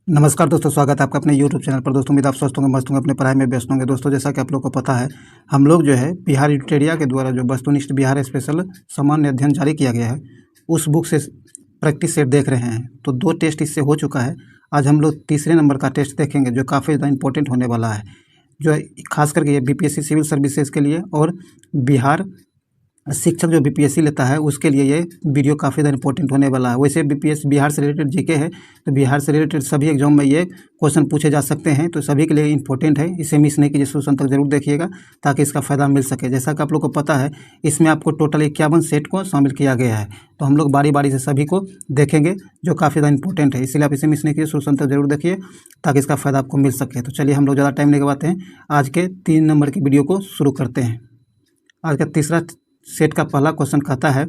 नमस्कार दोस्तों, स्वागत है आपका अपने YouTube चैनल पर। दोस्तों उम्मीद आप स्वस्थ होंगे, मस्त होंगे, अपने पढ़ाई में व्यस्त होंगे। दोस्तों जैसा कि आप लोग को पता है, हम लोग जो है बिहार यूटेरिया के द्वारा जो वस्तुनिष्ठ बिहार स्पेशल सामान्य अध्ययन जारी किया गया है, उस बुक से प्रैक्टिस सेट देख रहे हैं। तो 2 टेस्ट इससे हो चुका है। आज हम लोग तीसरे नंबर का टेस्ट देखेंगे, जो काफ़ी ज़्यादा इंपॉर्टेंट होने वाला है, जो खास करके ये BPSC सिविल सर्विसेज के लिए और बिहार शिक्षक जो BPSC लेता है उसके लिए ये वीडियो काफ़ी ज़्यादा इंपॉर्टेंट होने वाला है। वैसे बिहार से रिलेटेड जीके है, तो बिहार से रिलेटेड सभी एग्जाम में ये क्वेश्चन पूछे जा सकते हैं, तो सभी के लिए इंपॉर्टेंट है। इसे मिस नहीं कीजिए, शुरू तक जरूर देखिएगा ताकि इसका फ़ायदा मिल सके। जैसा कि आप लोग को पता है, इसमें आपको टोटल 51 सेट को शामिल किया गया है, तो हम लोग बारी बारी से सभी को देखेंगे, जो काफ़ी ज़्यादा इंपॉर्टेंट है। इसलिए आप इसे मिस नहीं कीजिए, शुरू तक जरूर देखिए ताकि इसका फ़ायदा आपको मिल सके। तो चलिए हम लोग ज़्यादा टाइम नहीं गवाते हैं, आज के 3 नंबर की वीडियो को शुरू करते हैं। आज का तीसरा सेट का पहला क्वेश्चन कहता है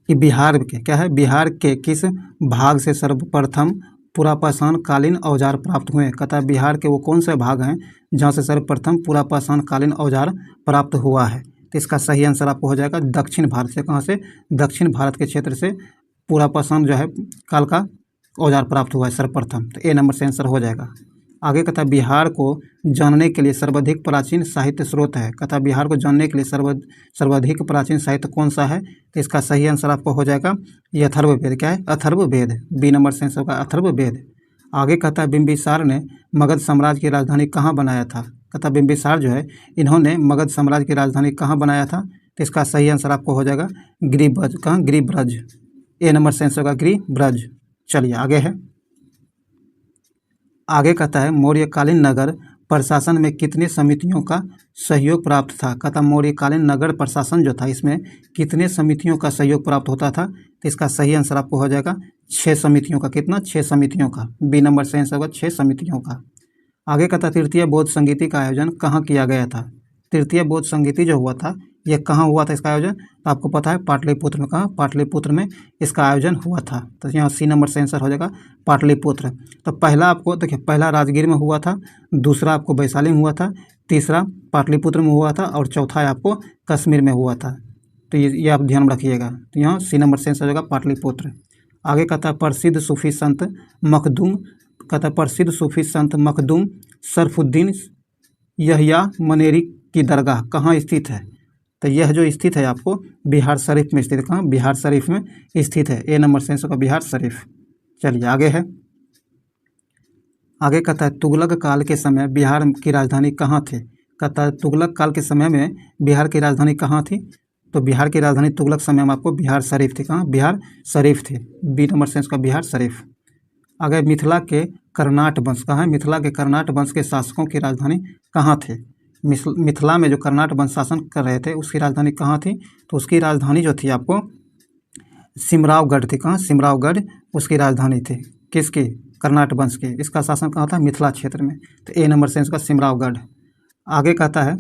कि बिहार के किस भाग से सर्वप्रथम पुरापाषाण कालीन औजार प्राप्त हुए। कहता है बिहार के वो कौन से भाग हैं जहाँ से सर्वप्रथम पुरापाषाण कालीन औजार प्राप्त हुआ है। तो इसका सही आंसर आपको हो जाएगा दक्षिण भारत से। कहाँ से? दक्षिण भारत के क्षेत्र से पुरापाषाण जो है काल का औजार प्राप्त हुआ है सर्वप्रथम। तो ए नंबर से आंसर हो जाएगा। आगे कहता है बिहार को जानने के लिए सर्वाधिक प्राचीन साहित्य स्रोत है। कहता है बिहार को जानने के लिए सर्वाधिक प्राचीन साहित्य कौन सा है। तो इसका सही आंसर आपको हो जाएगा ये अथर्ववेद। क्या है? अथर्ववेद। बी नंबर से आंसर होगा अथर्ववेद। आगे कहता है बिंबिसार ने मगध साम्राज्य की राजधानी कहाँ बनाया था। कहता है बिंबिसार जो है इन्होंने मगध साम्राज्य की राजधानी कहाँ बनाया था। तो इसका सही आंसर आपको हो जाएगा गिरिब्रज। कहाँ? गिरिब्रज। ए नंबर से आंसर होगा गिरिब्रज। चलिए आगे है। आगे कहता है मौर्यकालीन नगर प्रशासन में कितने समितियों का सहयोग प्राप्त था। कहता मौर्यकालीन नगर प्रशासन जो था इसमें कितने समितियों का सहयोग प्राप्त होता था। तो इसका सही आंसर आपको हो जाएगा 6 समितियों का। कितना? 6 समितियों का। बी नंबर से आंसर होगा 6 समितियों का। आगे कहता तृतीय बौद्ध संगीति का आयोजन कहाँ किया गया था। तृतीय बौद्ध संगीति जो हुआ था ये कहाँ हुआ था इसका आयोजन। तो आपको पता है पाटलिपुत्र में। कहाँ? पाटलिपुत्र में इसका आयोजन हुआ था। तो यहाँ सी नंबर से आंसर हो जाएगा पाटलिपुत्र। तो पहला आपको देखिए, पहला राजगीर में हुआ था, दूसरा आपको वैशाली में हुआ था, तीसरा पाटलिपुत्र में हुआ था और चौथा आपको कश्मीर में हुआ था। तो ये आप ध्यान रखिएगा। तो यहाँ सी नंबर से आंसर हो जाएगा पाटलिपुत्र। आगे कहता है प्रसिद्ध सूफी संत मखदूम। कहता है प्रसिद्ध सूफी संत मखदूम शरफुद्दीन यहया मनेरी की दरगाह कहाँ स्थित है। तो यह जो स्थित है आपको बिहार शरीफ में स्थित है। कहाँ? बिहार शरीफ में स्थित है। ए नंबर से आंसर होगा बिहार शरीफ। चलिए आगे है। आगे कहता है तुगलक काल के समय बिहार की राजधानी कहाँ थी। कहता है तुगलक काल के समय में बिहार की राजधानी कहाँ थी। तो बिहार की राजधानी तुगलक समय में आपको बिहार शरीफ थी। कहाँ? बिहार शरीफ थी। बी नंबर से इसका बिहार शरीफ। आगे मिथिला के कर्नाट वंश। कहाँ है? मिथिला के कर्नाट वंश के शासकों की राजधानी कहाँ थी। मिथिला में जो कर्नाट वंश शासन कर रहे थे उसकी राजधानी कहाँ थी। तो उसकी राजधानी जो थी आपको सिमरावगढ़ थी। कहाँ? सिमरावगढ़ उसकी राजधानी थी। किसकी? कर्नाट वंश की। इसका शासन कहाँ था? मिथिला क्षेत्र में। तो ए नंबर से इसका सिमरावगढ़। आगे कहता है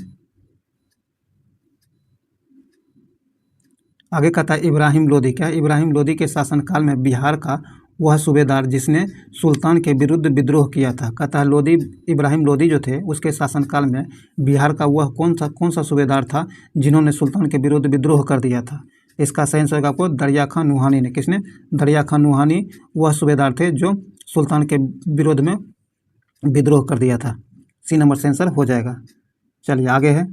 इब्राहिम लोदी। क्या है? इब्राहिम लोदी के शासनकाल में बिहार का वह सूबेदार जिसने सुल्तान के विरुद्ध विद्रोह किया था। कहता है इब्राहिम लोदी जो थे उसके शासनकाल में बिहार का वह कौन सा सूबेदार था जिन्होंने सुल्तान के विरुद्ध विद्रोह कर दिया था। इसका सही आंसर आपको दरिया खां नुहानी ने। किसने? दरिया खां नुहानी वह सूबेदार थे जो सुल्तान के विरोध में विद्रोह कर दिया था। सी नंबर से आंसर हो जाएगा। चलिए आगे है।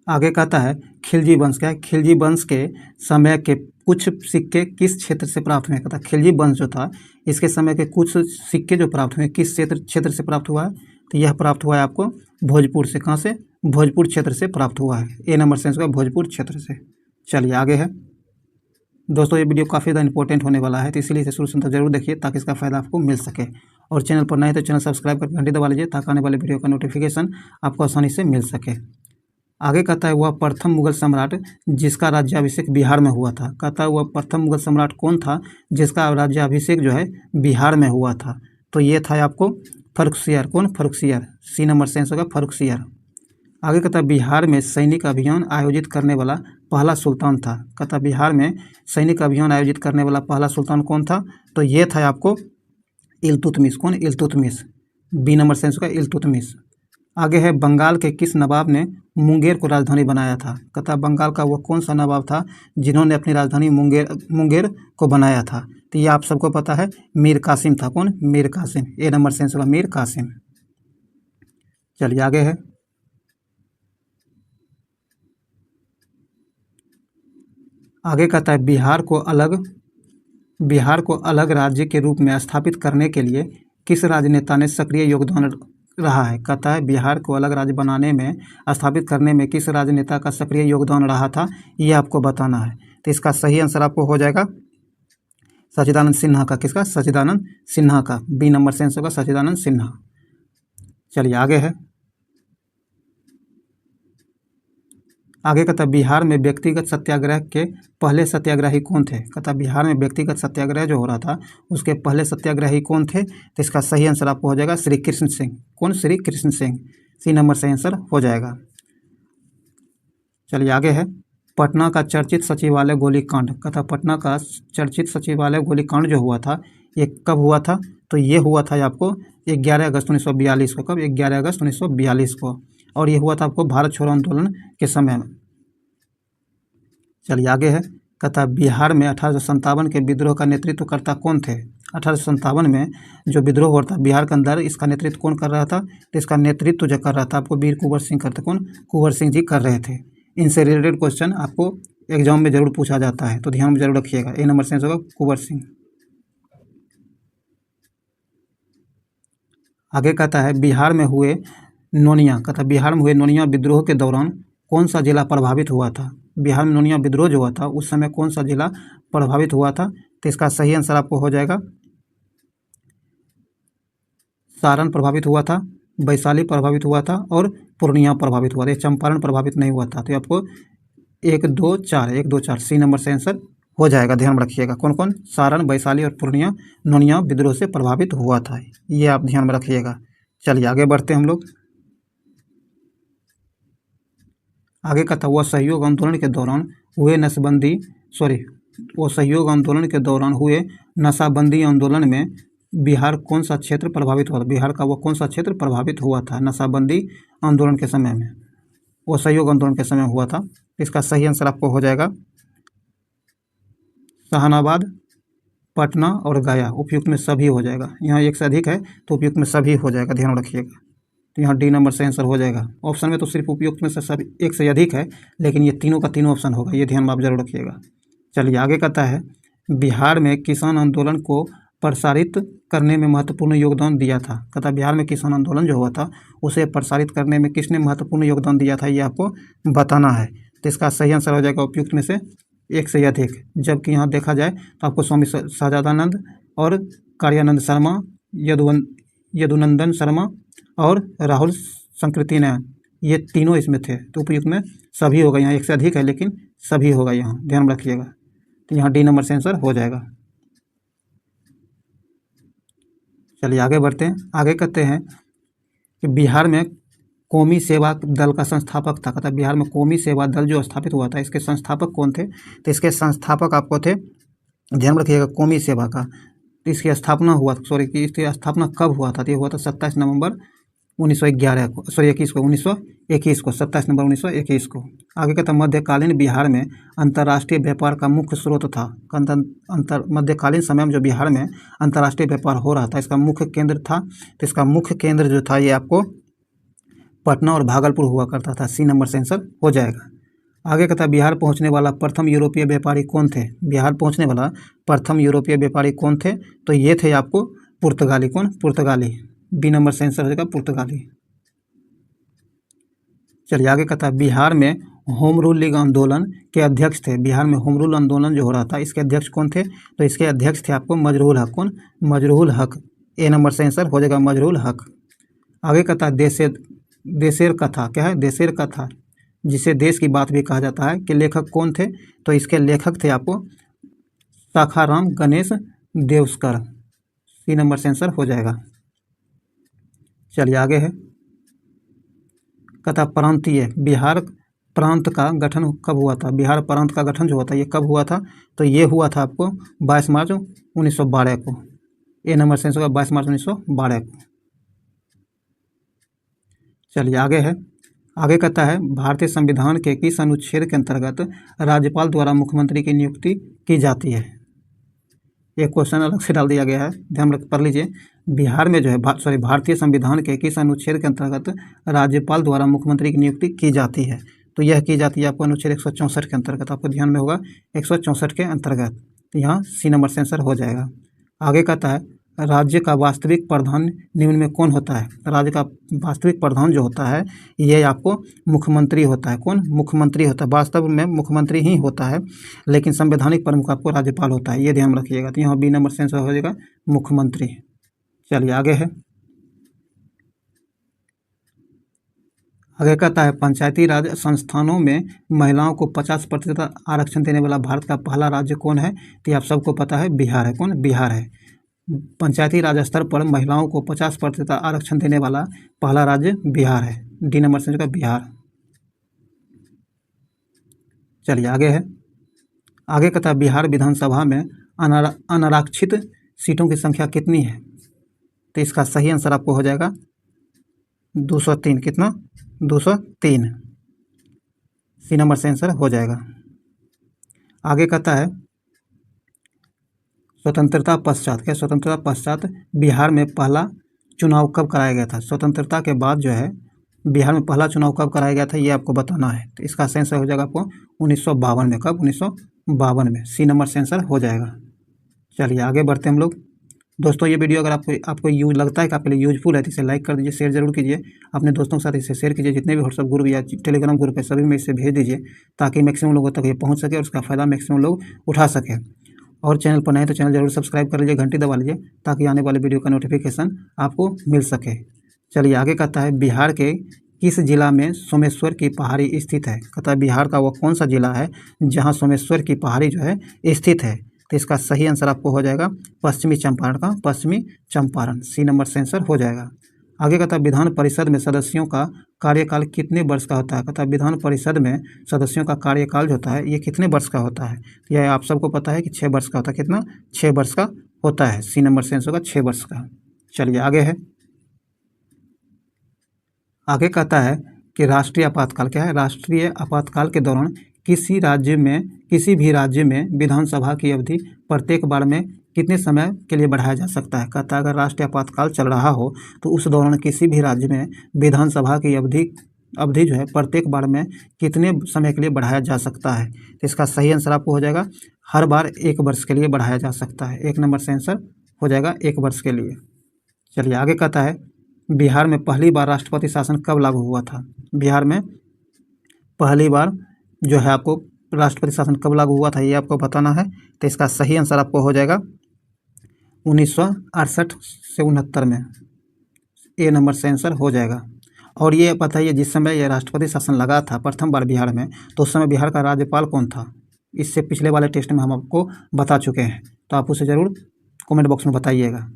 आगे कहता है खिलजी वंश। क्या है? खिलजी वंश के समय के कुछ सिक्के किस क्षेत्र से प्राप्त हुए। कहता है खिलजी वंश जो था इसके समय के कुछ सिक्के जो प्राप्त हुए किस क्षेत्र से प्राप्त हुआ है। तो यह प्राप्त हुआ है आपको भोजपुर से। कहाँ से? भोजपुर क्षेत्र से प्राप्त हुआ है। ए नंबर से इसका भोजपुर क्षेत्र से। चलिए आगे है। दोस्तों ये वीडियो काफ़ी ज़्यादा इंपॉर्टेंट होने वाला है, तो इसीलिए इसे शुरू से तक जरूर देखिए ताकि इसका फायदा आपको मिल सके। और चैनल पर नए तो चैनल सब्सक्राइब करके घंटी दबा लीजिए ताकि आने वाले वीडियो का नोटिफिकेशन आपको आसानी से मिल सके। आगे कहता है वह प्रथम मुगल सम्राट जिसका राज्याभिषेक बिहार में हुआ था। कहता है वह प्रथम मुगल सम्राट कौन था जिसका राज्याभिषेक जो है बिहार में हुआ था। तो ये था आपको फर्रुखसियर। कौन? फर्रुखसियर। सी नंबर से आंसर होगा फर्रुखसियर। आगे कहता है बिहार में सैनिक अभियान आयोजित करने वाला पहला सुल्तान था। कहता बिहार में सैनिक अभियान आयोजित करने वाला पहला सुल्तान कौन था। तो ये था आपको इल्तुतमिश। कौन? इल्तुतमिश। बी नंबर से आंसर होगा इल्तुतमिश। आगे है बंगाल के किस नवाब ने मुंगेर को राजधानी बनाया था? कहता है बंगाल का वो कौन सा नवाब था जिन्होंने अपनी राजधानी मुंगेर को बनाया था? तो ये आप सबको पता है, मीर कासिम था। कौन? मीर कासिम। ए नंबर से आंसर होगा मीर कासिम। चलिए आगे है, आगे कहता है बिहार को अलग राज्य के रूप में स्थापित करने के लिए किस राजनेता ने सक्रिय योगदान रहा है? कहता है बिहार को अलग राज्य बनाने में, स्थापित करने में किस राजनेता का सक्रिय योगदान रहा था, ये आपको बताना है। तो इसका सही आंसर आपको हो जाएगा सच्चिदानंद सिन्हा का। किसका? सच्चिदानंद सिन्हा का। बी नंबर से आंसर होगा सच्चिदानंद सिन्हा। चलिए आगे है, आगे कहता है बिहार में व्यक्तिगत सत्याग्रह के पहले सत्याग्रही कौन थे? कहता है बिहार में व्यक्तिगत सत्याग्रह जो हो रहा था उसके पहले सत्याग्रही कौन थे? तो इसका सही आंसर आपको हो जाएगा श्री कृष्ण सिंह। कौन? श्री कृष्ण सिंह। सी नंबर से आंसर हो जाएगा। चलिए आगे है, पटना का चर्चित सचिवालय गोलीकांड। कहता पटना का चर्चित सचिवालय गोलीकांड जो हुआ था ये कब हुआ था? तो ये हुआ था आपको 11 अगस्त 1942 को। कब? 11 अगस्त 1942 को। और ये हुआ था आपको भारत छोड़ो आंदोलन के समय में। चलिए आगे है, कहता बिहार में 1857 के विद्रोह का नेतृत्व करता कौन थे? 1857 में जो विद्रोह हुआ था बिहार के अंदर, इसका नेतृत्व कौन कर रहा था? तो इसका नेतृत्व जो कर रहा था आपको वीर कुंवर सिंह करते। कौन? कुंवर सिंह जी कर रहे थे। इनसे रिलेटेड क्वेश्चन आपको एग्जाम में जरूर पूछा जाता है, तो ध्यान में जरूर रखिएगा। ए नंबर से आंसर होगा कुंवर सिंह। आगे कहता है बिहार में हुए नोनिया। कहता बिहार में हुए नोनिया विद्रोह के दौरान कौन सा जिला प्रभावित हुआ था? बिहार में नोनिया विद्रोह जो हुआ था उस समय कौन सा जिला प्रभावित हुआ था? तो इसका सही आंसर आपको हो जाएगा सारण प्रभावित हुआ था, वैशाली प्रभावित हुआ था और पूर्णिया प्रभावित हुआ था। चंपारण प्रभावित नहीं हुआ था। तो आपको 1, 2, 4 सी नंबर से आंसर हो जाएगा। ध्यान में रखिएगा कौन कौन? सारण, वैशाली और पूर्णिया नोनिया विद्रोह से प्रभावित हुआ था, ये आप ध्यान में रखिएगा। चलिए आगे बढ़ते हैं हम लोग। आगे का था वो सहयोग आंदोलन के दौरान हुए नशाबंदी आंदोलन में बिहार कौन सा क्षेत्र प्रभावित हुआ था? बिहार का वो कौन सा क्षेत्र प्रभावित हुआ था नशाबंदी आंदोलन के समय में? वो सहयोग आंदोलन के समय हुआ था। इसका सही आंसर आपको हो जाएगा जहानाबाद, पटना और गया। उपयुक्त में सभी हो जाएगा। यहाँ एक से अधिक है तो उपयुक्त में सभी हो जाएगा, ध्यान रखिएगा। तो यहाँ डी नंबर से आंसर हो जाएगा। ऑप्शन में तो सिर्फ उपयुक्त में से सभी एक से अधिक है, लेकिन ये तीनों का तीनों ऑप्शन होगा, ये ध्यान में आप जरूर रखिएगा। चलिए आगे कहता है बिहार में किसान आंदोलन को प्रसारित करने में महत्वपूर्ण योगदान दिया था। कहता बिहार में किसान आंदोलन जो हुआ था उसे प्रसारित करने में किसने महत्वपूर्ण योगदान दिया था, ये आपको बताना है। तो इसका सही आंसर हो जाएगा उपयुक्त में से एक से अधिक। जबकि यहाँ देखा जाए तो आपको स्वामी सहजानंद और कार्यानंद शर्मा, यदुनंदन शर्मा और राहुल संकृतिनयन, ये तीनों इसमें थे। तो उपयुक्त में सभी होगा। यहाँ एक से अधिक है लेकिन सभी होगा, यहाँ ध्यान में रखिएगा। तो यहाँ डी नंबर से आंसर हो जाएगा। चलिए आगे बढ़ते हैं। आगे कहते हैं कि बिहार में कौमी सेवा दल का संस्थापक था। कहता बिहार में कौमी सेवा दल जो स्थापित हुआ था इसके संस्थापक कौन थे? तो इसके संस्थापक आपको थे, ध्यान में रखिएगा, कौमी सेवा का। तो इसकी स्थापना इसकी स्थापना कब हुआ था? तो ये हुआ था 27 नवंबर 1921 को, 1921 को, 27 नवंबर 1921 को। आगे कहता मध्यकालीन बिहार में अंतर्राष्ट्रीय व्यापार का मुख्य स्रोत था। मध्यकालीन समय में जो बिहार में अंतर्राष्ट्रीय व्यापार हो रहा था इसका मुख्य केंद्र था। तो इसका मुख्य केंद्र जो था ये आपको पटना और भागलपुर हुआ करता था। सी नंबर से आंसर हो जाएगा। आगे कहता बिहार पहुंचने वाला प्रथम यूरोपीय व्यापारी कौन थे? बिहार पहुंचने वाला प्रथम यूरोपीय व्यापारी कौन थे? तो ये थे आपको पुर्तगाली। कौन? पुर्तगाली। बी नंबर से आंसर हो जाएगा पुर्तगाली। चलिए आगे कहता है बिहार में होम रूल लीग आंदोलन के अध्यक्ष थे। बिहार में होम रूल आंदोलन जो हो रहा था इसके अध्यक्ष कौन थे? तो इसके अध्यक्ष थे आपको मजरूल हक। कौन? मजरूल हक। ए नंबर से आंसर हो जाएगा मजरूल हक। आगे कहता है देशेर कथा। क्या है? देशेर कथा, जिसे देश की बात भी कहा जाता है, कि लेखक कौन थे? तो इसके लेखक थे आपको शाखाराम गणेश देवस्कर। सी नंबर से आंसर हो जाएगा। चलिए आगे है, कहता प्रांतीय बिहार प्रांत का गठन कब हुआ था? बिहार प्रांत का गठन जो हुआ था ये कब हुआ था? तो ये हुआ था आपको 22 मार्च 1912 को। ए नंबर से आंसर होगा 22 मार्च 1912 को। चलिए आगे है, आगे कहता है भारतीय संविधान के किस अनुच्छेद के अंतर्गत राज्यपाल द्वारा मुख्यमंत्री की नियुक्ति की जाती है। एक क्वेश्चन अलग से डाल दिया गया है, ध्यान रख पढ़ लीजिए। बिहार में जो है भारतीय संविधान के किस अनुच्छेद के अंतर्गत राज्यपाल द्वारा मुख्यमंत्री की नियुक्ति की जाती है। तो यह की जाती है आपको अनुच्छेद 164 के अंतर्गत, आपको ध्यान में होगा 164 के अंतर्गत। तो यहाँ सी नंबर से आंसर हो जाएगा। आगे कहता है राज्य का वास्तविक प्रधान निम्न में कौन होता है। राज्य का वास्तविक प्रधान जो होता है ये आपको मुख्यमंत्री होता है। कौन? मुख्यमंत्री होता है। वास्तव में मुख्यमंत्री ही होता है, लेकिन संवैधानिक प्रमुख आपको राज्यपाल होता है, ये ध्यान रखिएगा। तो यहाँ बी नंबर से आंसर हो जाएगा मुख्यमंत्री। चलिए आगे है। आगे कहता है पंचायती राज संस्थानों में महिलाओं को 50% आरक्षण देने वाला भारत का पहला राज्य कौन है। तो आप सबको पता है बिहार है। कौन? बिहार है। पंचायती राज स्तर पर महिलाओं को 50% आरक्षण देने वाला पहला राज्य बिहार है। डी नंबर से बिहार। चलिए आगे है। आगे कहता है बिहार विधानसभा में अनारक्षित सीटों की संख्या कितनी है। तो इसका सही आंसर आपको हो जाएगा 203। कितना? 203। सी नंबर से आंसर हो जाएगा। आगे कहता है स्वतंत्रता पश्चात, क्या स्वतंत्रता पश्चात बिहार में पहला चुनाव कब कराया गया था। स्वतंत्रता के बाद जो है बिहार में पहला चुनाव कब कराया गया था ये आपको बताना है। तो इसका आंसर हो जाएगा आपको 1952 में। कब? 1952 में। सी नंबर से आंसर हो जाएगा। चलिए आगे बढ़ते हम लोग। दोस्तों ये वीडियो अगर आपको यूज लगता है कि आपके लिए यूजफुल है तो इसे लाइक कर दीजिए, शेयर जरूर कीजिए, अपने दोस्तों के साथ इसे शेयर कीजिए। जितने भी व्हाट्सएप ग्रुप या टेलीग्राम ग्रुप है सभी में इसे भेज दीजिए ताकि मैक्सिमम लोगों तक ये पहुंच सके और उसका फ़ायदा मैक्सिमम लोग उठा सके। और चैनल पर नए तो चैनल जरूर सब्सक्राइब कर लीजिए, घंटी दबा लीजिए ताकि आने वाले वीडियो का नोटिफिकेशन आपको मिल सके। चलिए आगे कहता है बिहार के किस जिला में सोमेश्वर की पहाड़ी स्थित है। कहता है बिहार का वो कौन सा जिला है जहाँ सोमेश्वर की पहाड़ी जो है स्थित है। तो इसका सही आंसर आपको हो जाएगा पश्चिमी चंपारण का पश्चिमी चंपारण। सी नंबर से आंसर हो जाएगा। आगे कहता है विधान परिषद में सदस्यों का कार्यकाल कितने वर्ष का होता है। कहता है विधान परिषद में सदस्यों का कार्यकाल जो होता है ये कितने वर्ष का होता है। यह आप सबको पता है कि 6 वर्ष का होता है। कितना? 6 वर्ष का होता है। सी नंबर से आंसर होगा 6 वर्ष का। चलिए आगे है। आगे कहता है कि राष्ट्रीय आपातकाल क्या है। राष्ट्रीय आपातकाल के दौरान किसी भी राज्य में विधानसभा की अवधि प्रत्येक बार में कितने समय के लिए बढ़ाया जा सकता है। कहता है अगर राष्ट्रीय आपातकाल चल रहा हो तो उस दौरान किसी भी राज्य में विधानसभा की अवधि जो है प्रत्येक बार में कितने समय के लिए बढ़ाया जा सकता है। तो इसका सही आंसर आपको हो जाएगा हर बार 1 वर्ष के लिए बढ़ाया जा सकता है। 1 नंबर से आंसर हो जाएगा 1 वर्ष के लिए। चलिए आगे कहता है बिहार में पहली बार राष्ट्रपति शासन कब लागू हुआ था। बिहार में पहली बार जो है आपको राष्ट्रपति शासन कब लागू हुआ था ये आपको बताना है। तो इसका सही आंसर आपको हो जाएगा 1968 से 69 में। ए नंबर से आंसर हो जाएगा। और ये बताइए जिस समय यह राष्ट्रपति शासन लगा था प्रथम बार बिहार में तो उस समय बिहार का राज्यपाल कौन था। इससे पिछले वाले टेस्ट में हम आपको बता चुके हैं, तो आप उसे ज़रूर कमेंट बॉक्स में बताइएगा।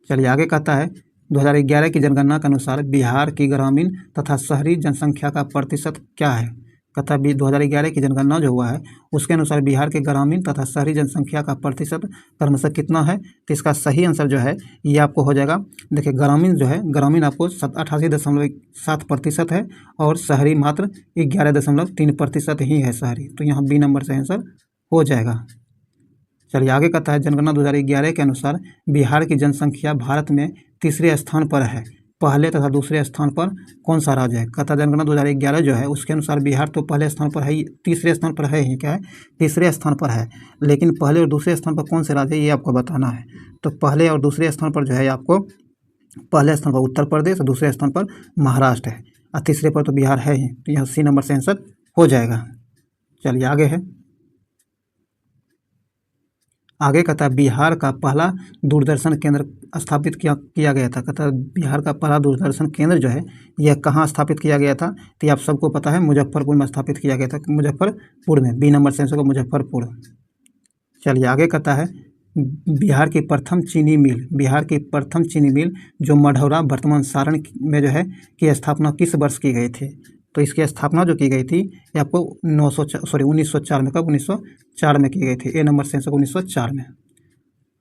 चलिए आगे कहता है 2011 की जनगणना के अनुसार बिहार की ग्रामीण तथा शहरी जनसंख्या का प्रतिशत क्या है। कहता है 2011 की जनगणना जो हुआ है उसके अनुसार बिहार के ग्रामीण तथा शहरी जनसंख्या का प्रतिशत क्रमशः कितना है। तो इसका सही आंसर जो है ये आपको हो जाएगा। देखिए ग्रामीण जो है ग्रामीण आपको 88.7% है और शहरी मात्र 11.3% ही है शहरी। तो यहाँ बी नंबर से आंसर हो जाएगा। चलिए आगे कहता है जनगणना 2011 के अनुसार बिहार की जनसंख्या भारत में तीसरे स्थान पर है। पहले तथा दूसरे स्थान पर कौन सा राज्य है। कहता है जनगणना 2011 जो है उसके अनुसार बिहार तो पहले स्थान पर है ही, तीसरे स्थान पर है ही। क्या है? तीसरे स्थान पर है, लेकिन पहले और दूसरे स्थान पर कौन से राज्य है ये आपको बताना है। तो पहले और दूसरे स्थान पर जो है आपको पहले स्थान पर उत्तर प्रदेश और दूसरे स्थान पर महाराष्ट्र है और तीसरे पर तो बिहार है ही। तो यहाँ सी नंबर से आंसर हो जाएगा। चलिए आगे है। आगे कहता है बिहार का पहला दूरदर्शन केंद्र स्थापित किया गया था। कहता है बिहार का पहला दूरदर्शन केंद्र जो है यह कहाँ स्थापित किया गया था। तो आप सबको पता है मुजफ्फरपुर में स्थापित किया गया था। मुजफ्फरपुर में। बी नंबर से आंसर होगा मुजफ्फरपुर। चलिए आगे कहता है बिहार की प्रथम चीनी मिल जो मढ़ौरा वर्तमान सारण में जो है की स्थापना किस वर्ष की गई थी। तो इसकी स्थापना जो की गई थी ये आपको 1904 में। कब? 1904 में की गई थी। ए नंबर से आंसर 1904 में।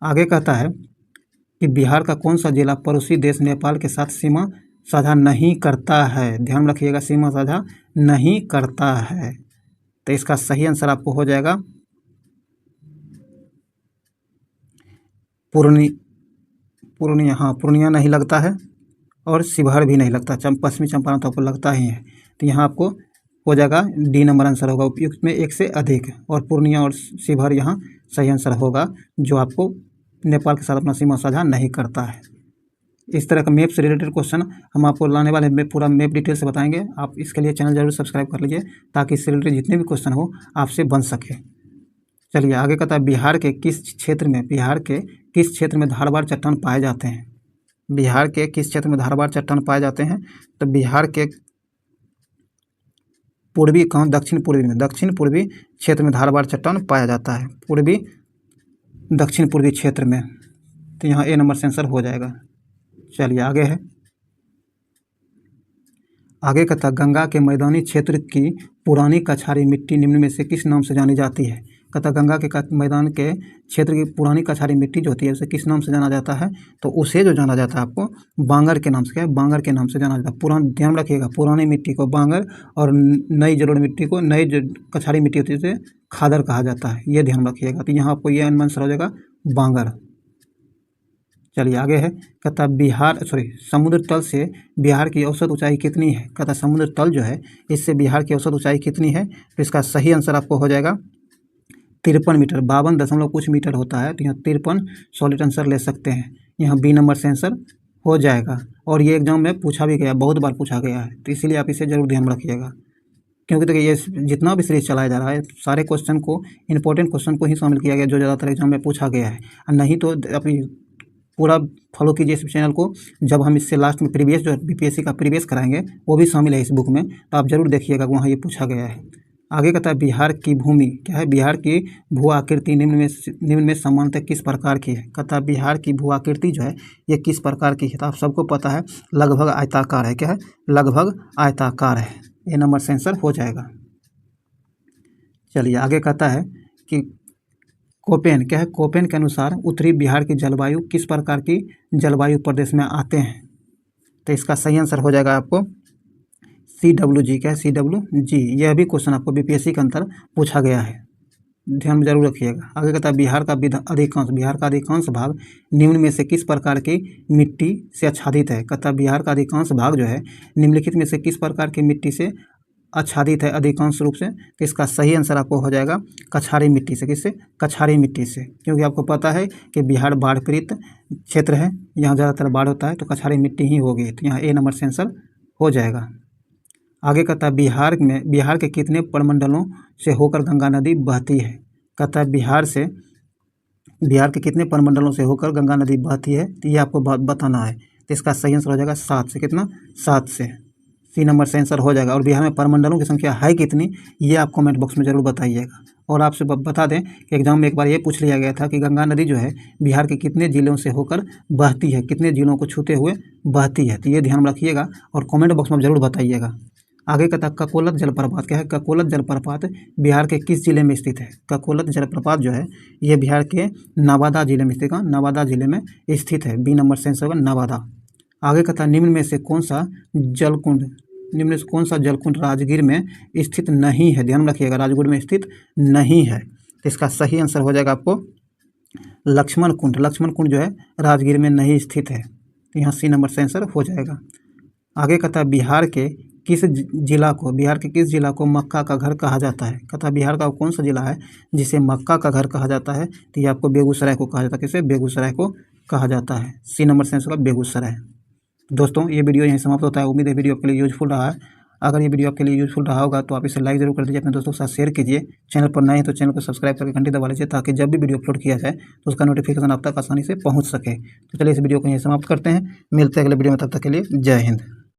आगे कहता है कि बिहार का कौन सा जिला पड़ोसी देश नेपाल के साथ सीमा साझा नहीं करता है। ध्यान रखिएगा, सीमा साझा नहीं करता है। तो इसका सही आंसर आपको हो जाएगा पूर्णिया। हाँ, पूर्णिया नहीं लगता है और शिवहर भी नहीं लगता। पश्चिमी चंपारण तो आपको लगता ही है। तो यहाँ आपको हो जाएगा डी नंबर आंसर होगा, उपयुक्त में एक से अधिक, और पूर्णिया और शिवहर यहाँ सही आंसर होगा, जो आपको नेपाल के साथ अपना सीमा साझा नहीं करता है। इस तरह का मैप से रिलेटेड क्वेश्चन हम आपको लाने वाले में पूरा मैप डिटेल से बताएंगे। आप इसके लिए चैनल जरूर सब्सक्राइब कर लीजिए, ताकि इससे रिलेटेड जितने भी क्वेश्चन हो आपसे बन सके। चलिए आगे कहता है, बिहार के किस क्षेत्र में धारवाड़ चट्टान पाए जाते हैं? बिहार के किस क्षेत्र में धारवाड़ चट्टान पाए जाते हैं? तो बिहार के पूर्वी दक्षिण पूर्वी क्षेत्र में धारवाड़ चट्टान पाया जाता है, पूर्वी दक्षिण पूर्वी क्षेत्र में। तो यहाँ ए नंबर से आंसर हो जाएगा। चलिए आगे है, आगे कहता है, गंगा के मैदानी क्षेत्र की पुरानी कछारी मिट्टी निम्न में से किस नाम से जानी जाती है? कहता मैदान के क्षेत्र की पुरानी कछारी मिट्टी जो होती है उसे किस नाम से जाना जाता है? तो उसे जो जाना जाता है आपको बांगर के नाम से, क्या है, बांगर के नाम से जाना जाता है। ध्यान रखिएगा, पुरानी मिट्टी को बांगर और नई जलोढ़ मिट्टी को, नई जो कछारी मिट्टी होती है उसे खादर कहा जाता है, ये ध्यान रखिएगा। तो यहाँ आपको ये आंसर हो जाएगा बांगर। चलिए आगे है, कहता समुद्र तल से बिहार की औसत ऊंचाई कितनी है? कहता समुद्र तल जो है इससे बिहार की औसत ऊंचाई कितनी है? तो इसका सही आंसर आपको हो जाएगा 53 मीटर, 52 दशमलव कुछ मीटर होता है। तो यहाँ 53 सॉलिड आंसर ले सकते हैं। यहाँ बी नंबर से आंसर हो जाएगा। और ये एग्जाम में पूछा भी गया, बहुत बार पूछा गया है, तो इसीलिए आप इसे जरूर ध्यान रखिएगा। क्योंकि देखिए ये जितना भी सीरीज चलाया जा रहा है सारे क्वेश्चन को, इंपॉर्टेंट क्वेश्चन को ही शामिल किया गया जो ज़्यादातर एग्जाम में पूछा गया है। नहीं तो अपनी पूरा फॉलो कीजिए इस चैनल को। जब हम इससे लास्ट में प्रीवियस जो बीपीएससी का प्रीवियस कराएंगे वो भी शामिल है इस बुक में, तो आप जरूर देखिएगा, वहाँ ये पूछा गया है। आगे कहता है, बिहार की भूमि क्या है? बिहार की भू आकृति निम्न में सामान्यतः किस प्रकार की है? कहता है बिहार की भू आकृति जो है ये किस प्रकार की है? तो आप सबको पता है लगभग आयताकार है। क्या है? लगभग आयताकार है। ये नंबर से आंसर हो जाएगा। चलिए आगे कहता है कि कोपेन क्या है? कोपेन के अनुसार उत्तरी बिहार की जलवायु किस प्रकार की जलवायु प्रदेश में आते हैं? तो इसका सही आंसर हो जाएगा आपको CWG। क्या है? CWG। यह भी क्वेश्चन आपको बीपीएससी के अंदर पूछा गया है, ध्यान में जरूर रखिएगा। आगे कहता है, बिहार का अधिकांश भाग निम्न में से किस प्रकार की मिट्टी से आच्छादित है? कहता है बिहार का अधिकांश भाग जो है निम्नलिखित में से किस प्रकार की मिट्टी से आच्छादित है अधिकांश रूप से? तो इसका सही आंसर आपको हो जाएगा कछारी मिट्टी से। किससे? कछारी मिट्टी से। क्योंकि आपको पता है कि बिहार बाढ़ पीड़ित क्षेत्र है, यहाँ ज़्यादातर बाढ़ होता है, तो कछारी मिट्टी ही होगी। तो यहाँ ए नंबर से आंसर हो जाएगा। आगे कहता है, बिहार के कितने प्रमंडलों से होकर गंगा नदी बहती है? कहता है बिहार के कितने प्रमंडलों से होकर गंगा नदी बहती है? तो ये आपको बताना है। तो इसका सही आंसर हो जाएगा 7 से। कितना? 7 से। सी नंबर से आंसर हो जाएगा। और बिहार में प्रमंडलों की संख्या है कितनी, ये आप कमेंट बॉक्स में जरूर बताइएगा। और आपसे बता दें कि एग्जाम में एक बार ये पूछ लिया गया था कि गंगा नदी जो है बिहार के कितने जिलों से होकर बहती है, कितने जिलों को छूते हुए बहती है। तो ये ध्यान रखिएगा और कमेंट बॉक्स में जरूर बताइएगा। आगे कहता है, ककोलत जलप्रपात क्या है? ककोलत जलप्रपात बिहार के किस जिले में स्थित है? ककोलत जलप्रपात जो है ये बिहार के नवादा जिले में स्थित है। नवादा जिले में स्थित है। बी नंबर से आंसर होगा नवादा। आगे कहता है, निम्न में से कौन सा जलकुंड राजगीर में स्थित नहीं है? ध्यान रखिएगा, राजगीर में स्थित नहीं है। तो इसका सही आंसर हो जाएगा आपको लक्ष्मण कुंड। लक्ष्मण कुंड जो है राजगीर में नहीं स्थित है। तो यहाँ सी नंबर से आंसर हो जाएगा। आगे कहता है, बिहार के किस जिला को मक्का का घर कहा जाता है? कहता है बिहार का कौन सा जिला है जिसे मक्का का घर कहा जाता है? तो ये आपको बेगूसराय को कहा जाता है। किसे? बेगूसराय को कहा जाता है। सी नंबर से आंसर बेगूसराय। दोस्तों ये वीडियो यहीं समाप्त होता है। उम्मीद है वीडियो आपके लिए यूजफुल रहा है। अगर ये वीडियो आपके लिए यूजफुल रहा होगा तो आप इसे लाइक जरूर कर दीजिए, अपने दोस्तों के साथ शेयर कीजिए। चैनल पर नए हैं तो चैनल को सब्सक्राइब करके घंटी दबा लीजिए, ताकि जब भी वीडियो अपलोड किया जाए तो उसका नोटिफिकेशन आप तक आसानी से पहुंच सके। तो चलिए इस वीडियो को यहीं समाप्त करते हैं। मिलते हैं अगले वीडियो में, तब तक के लिए जय हिंद।